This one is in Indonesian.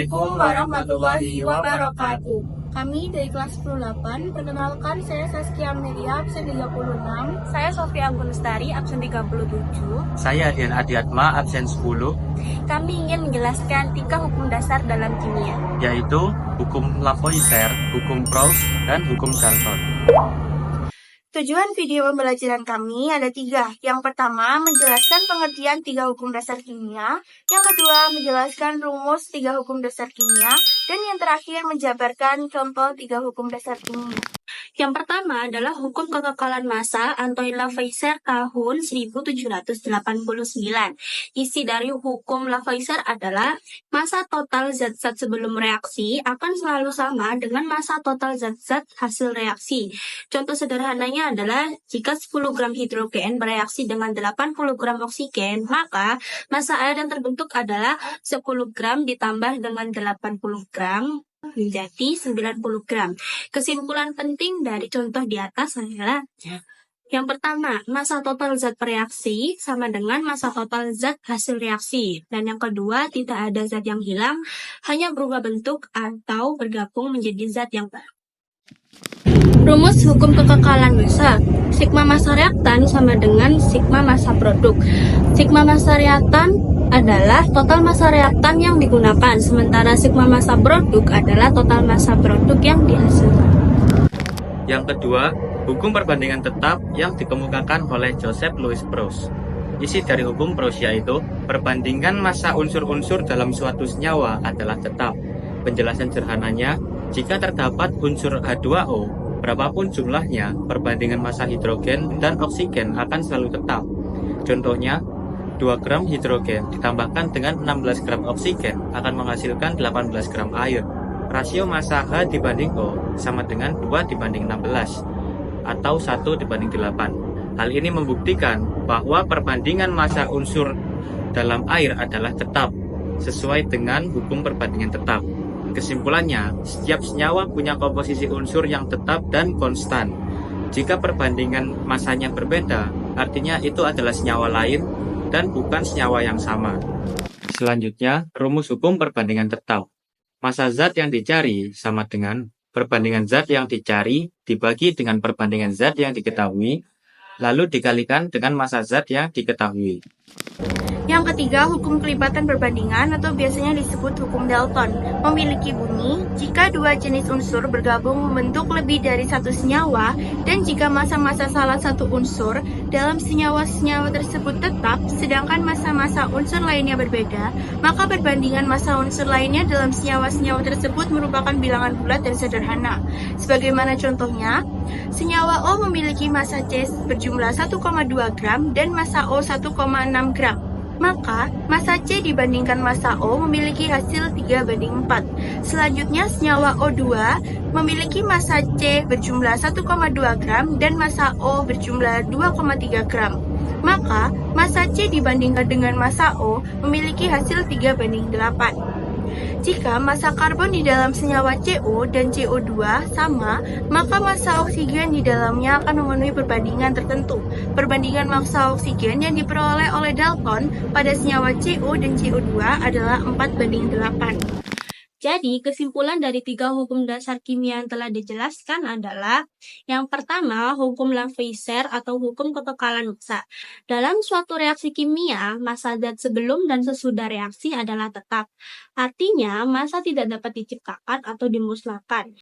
Assalamualaikum warahmatullahi wabarakatuh. Kami dari kelas 10-8, perkenalkan saya Saskia Amelia, absen 36. Saya Sofia Anggunustari, absen 37. Saya Dian Adiatma, absen 10, Kami ingin menjelaskan 3 hukum dasar dalam kimia. yaitu hukum Lavoisier, hukum Proust, dan hukum Dalton. Tujuan video pembelajaran kami ada 3. Yang pertama, menjelaskan pengertian 3 hukum dasar kimia. Yang kedua, menjelaskan rumus 3 hukum dasar kimia. Dan yang terakhir, menjabarkan contoh 3 hukum dasar kimia. Yang pertama adalah hukum kekekalan massa Antoine Lavoisier tahun 1789. Isi dari hukum Lavoisier adalah massa total zat-zat sebelum reaksi akan selalu sama dengan massa total zat-zat hasil reaksi. Contoh sederhananya adalah jika 10 gram hidrogen bereaksi dengan 80 gram oksigen, maka massa air yang terbentuk adalah 10 gram ditambah dengan 80 gram menjadi 90 gram. Kesimpulan penting dari contoh di atas adalah yang pertama, massa total zat reaksi sama dengan massa total zat hasil reaksi. Dan yang kedua, tidak ada zat yang hilang, hanya berubah bentuk atau bergabung menjadi zat yang baru. Rumus hukum kekekalan massa. Sigma massa reaktan sama dengan sigma massa produk. Sigma massa reaktan adalah total massa reaktan yang digunakan, sementara sigma massa produk adalah total massa produk yang dihasilkan. Yang kedua, hukum perbandingan tetap yang dikemukakan oleh Joseph Louis Proust. Isi dari hukum Proust yaitu perbandingan massa unsur-unsur dalam suatu senyawa adalah tetap. Penjelasan sederhananya, jika terdapat unsur H2O, berapapun jumlahnya, perbandingan massa hidrogen dan oksigen akan selalu tetap. Contohnya, 2 gram hidrogen ditambahkan dengan 16 gram oksigen akan menghasilkan 18 gram air. Rasio massa H dibanding O sama dengan 2 dibanding 16 atau 1 dibanding 8. Hal ini membuktikan bahwa perbandingan massa unsur dalam air adalah tetap, sesuai dengan hukum perbandingan tetap. Kesimpulannya, setiap senyawa punya komposisi unsur yang tetap dan konstan. Jika perbandingan massanya berbeda, artinya itu adalah senyawa lain dan bukan senyawa yang sama. Selanjutnya, rumus hukum perbandingan tetap. Massa zat yang dicari sama dengan perbandingan zat yang dicari dibagi dengan perbandingan zat yang diketahui, lalu dikalikan dengan massa zat yang diketahui. Yang ketiga, hukum kelipatan perbandingan atau biasanya disebut hukum Dalton memiliki bunyi jika 2 jenis unsur bergabung membentuk lebih dari satu senyawa dan jika massa-massa salah satu unsur dalam senyawa-senyawa tersebut tetap sedangkan massa-massa unsur lainnya berbeda, maka perbandingan massa unsur lainnya dalam senyawa-senyawa tersebut merupakan bilangan bulat dan sederhana. Sebagaimana contohnya, senyawa O memiliki massa C berjumlah 1,2 gram dan massa O 1,6 gram. Maka, massa C dibandingkan massa O memiliki hasil 3:4. Selanjutnya, senyawa O2 memiliki massa C berjumlah 1,2 gram dan massa O berjumlah 2,3 gram. Maka, massa C dibandingkan dengan massa O memiliki hasil 3:8. Jika massa karbon di dalam senyawa CO dan CO2 sama, maka massa oksigen di dalamnya akan memenuhi perbandingan tertentu. Perbandingan massa oksigen yang diperoleh oleh Dalton pada senyawa CO dan CO2 adalah 4:8. Jadi, kesimpulan dari 3 hukum dasar kimia yang telah dijelaskan adalah yang pertama, hukum Lavoisier atau hukum kekekalan massa. Dalam suatu reaksi kimia, massa zat sebelum dan sesudah reaksi adalah tetap. Artinya, massa tidak dapat diciptakan atau dimusnahkan.